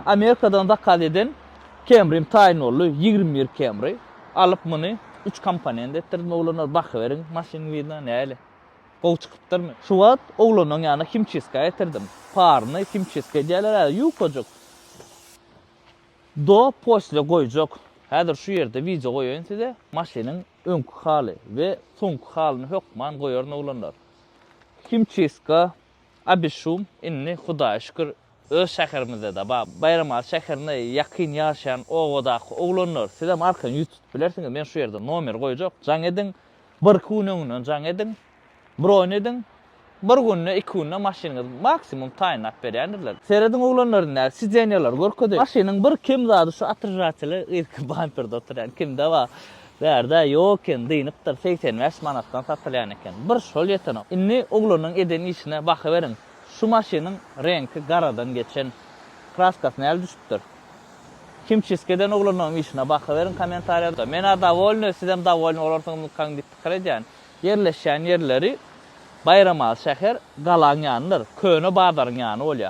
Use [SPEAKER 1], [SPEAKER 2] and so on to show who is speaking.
[SPEAKER 1] Amerikadan da kaleden Camry'm tayin oldu. 21 Camry. Alıp bunu 3 kampaniyadan ettirdim. Oğlanlar bakıverin maşinin vidina näle. Gol çıkıptır mı? Şu vat oğlanın yanına Kimçiska'ya getirdim. Parını Kimçiska'ya diyorlar. Yukocuk. Do posle koyacak. Hazır şu yerde video koyuyorum size. Maşinin önkü hali ve sonkü halini hokman koyuyor oğlanlar. Kimçiska, Abişum, inni Hudağa şükür öz şəhərimizdə də Bayramal şəhərinə yakın yaşayan oğudaq oğlanlar size markan YouTube bilersiniz. Ben şu yerde nomer koyacak. Can edin. Bir kunundan can edin. Bron edin. Bir günne, 2 günne maşininiz maksimum tayinat berýändirler. Seredin oğlanlarına siz deniyorlar görkedi. Maşinin bir kim zadı şu atırjaçılı ilk bamperde oturan kimde var. Derde yokken deyinipdir 85 manattan satılyan eken. Bir şol yeten o. Inni oğlanın eden işine bakıverin. Şu maşinin renki garadan geçen kraskasını el düşüptür. Kimçiskeden oğlanın işine bakıverin komentariyada. Mena davolny, sizem davolny olarsyňyz kan dip pikir edýän. Yerleşen yerleri Bayramal şäher galan ýanydyr. Köne bazaryň ýany bolýar.